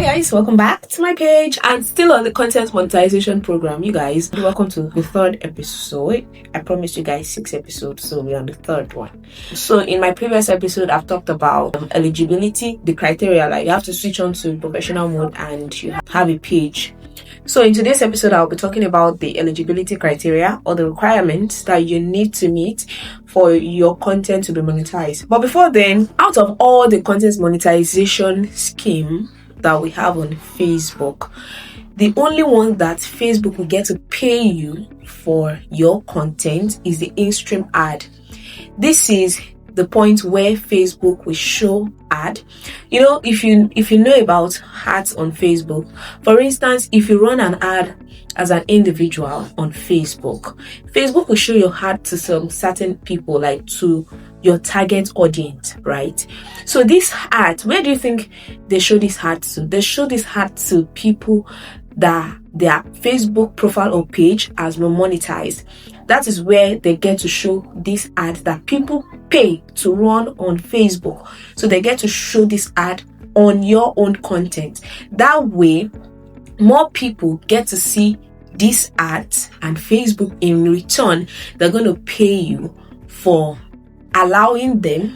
guys, welcome back to my page and still on the content monetization program. You guys, welcome to the third episode. I promised you guys 6 episodes, so we're on the third one. So in my previous episode, I've talked about eligibility, the criteria, like you have to switch on to professional mode and you have a page. So in today's episode, I'll be talking about the eligibility criteria or the requirements that you need to meet for your content to be monetized. But before then, out of all the content monetization scheme that we have on Facebook, the only one that Facebook will get to pay you for your content is the in-stream ad. This is the point where Facebook will show ad. You know, if you know about ads on Facebook, for instance, if you run an ad as an individual on Facebook will show your ad to some certain people, like to your target audience, right? So this ad, where do you think they show this ad to? They show this ad to people that their Facebook profile or page has been monetized. That is where they get to show this ad that people pay to run on Facebook. So they get to show this ad on your own content. That way, more people get to see these ads, and Facebook in return, they're going to pay you for allowing them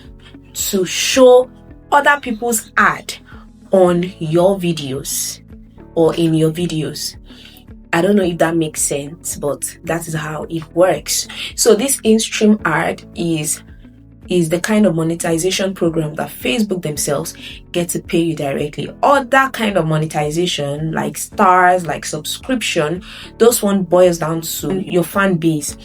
to show other people's ad on your videos or in your videos. I don't know if that makes sense, but that is how it works. So this in-stream ad is the kind of monetization program that Facebook themselves get to pay you directly. Other kind of monetization like stars, like subscription, those one boils down to your fan base.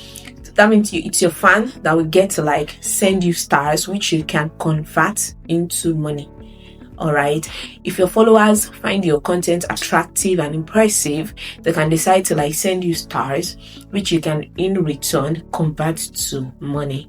That means it's your fan that will get to like send you stars, which you can convert into money. All right, if your followers find your content attractive and impressive, they can decide to like send you stars, which you can in return convert to money.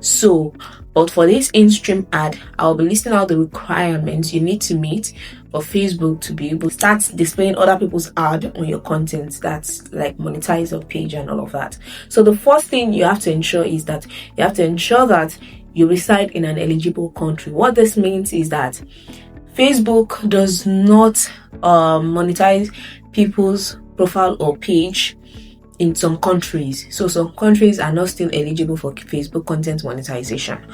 So, but for this in-stream ad, I'll be listing out the requirements you need to meet for Facebook to be able to start displaying other people's ad on your content. That's like monetize your page and all of that. So the first thing you have to ensure is that you have to ensure that you reside in an eligible country. What this means is that Facebook does not monetize people's profile or page in some countries. So some countries are not still eligible for Facebook content monetization.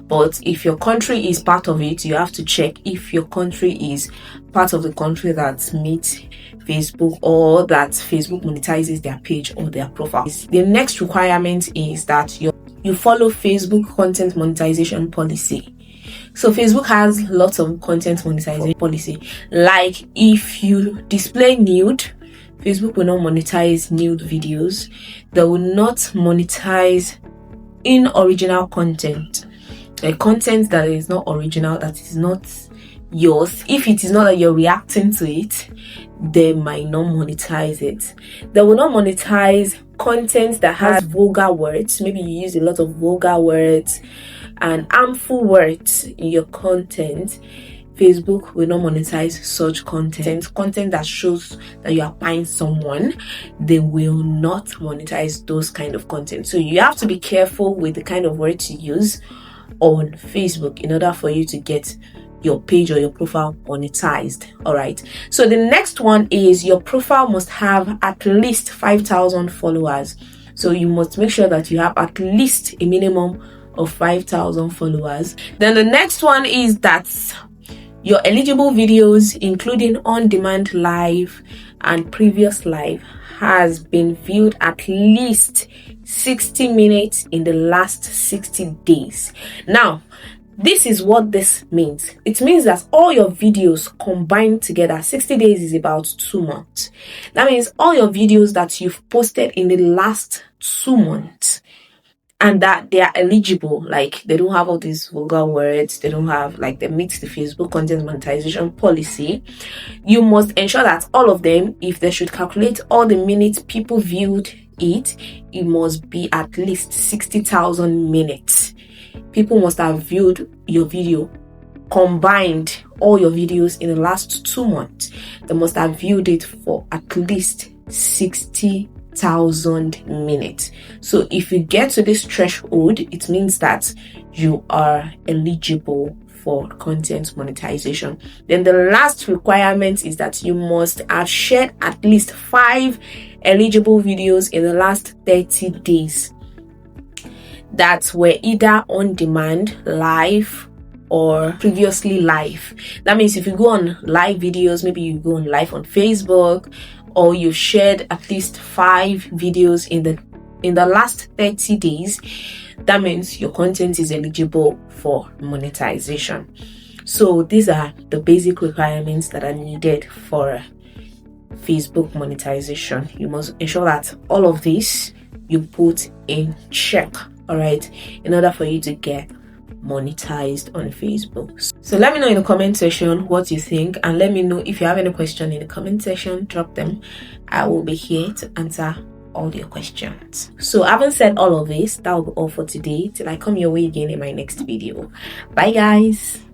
But if your country is part of it, you have to check if your country is part of the country that meets Facebook or that Facebook monetizes their page or their profile. The next requirement is that you follow Facebook content monetization policy. So Facebook has lots of content monetization policy. Like if you display nude, Facebook will not monetize nude videos. They will not monetize original content. Like content that is not original, that is not yours. If it is not that you're reacting to it, they might not monetize it. They will not monetize content that has vulgar words. Maybe you use a lot of vulgar words and harmful words in your content. Facebook will not monetize such content that shows that you are buying someone. They will not monetize those kind of content. So you have to be careful with the kind of words you use on Facebook in order for you to get your page or your profile monetized. All right, so the next one is your profile must have at least 5,000 followers. So you must make sure that you have at least a minimum of 5,000 followers. Then the next one is that your eligible videos, including on-demand live and previous live, has been viewed at least 60 minutes in the last 60 days. Now, this is what this means. It means that all your videos combined together, 60 days is about 2 months. That means all your videos that you've posted in the last 2 months and that they are eligible, like they don't have all these vulgar words, they don't have like they meet the Facebook content monetization policy, you must ensure that all of them, if they should calculate all the minutes people viewed it must be at least 60,000 minutes. People must have viewed your video, combined all your videos in the last 2 months. They must have viewed it for at least 60,000 minutes. So if you get to this threshold, it means that you are eligible for content monetization. Then the last requirement is that you must have shared at least 5 eligible videos in the last 30 days that were either on demand, live, or previously live. That means if you go on live videos, maybe you go on live on Facebook, or you shared at least 5 videos in the last 30 days, that means your content is eligible for monetization. So these are the basic requirements that are needed for Facebook monetization. You must ensure that all of this you put in check, all right, in order for you to get monetized on Facebook. So let me know in the comment section what you think, and let me know if you have any question in the comment section. Drop them. I will be here to answer all your questions. So having said all of this, that will be all for today till I come your way again in my next video. Bye guys.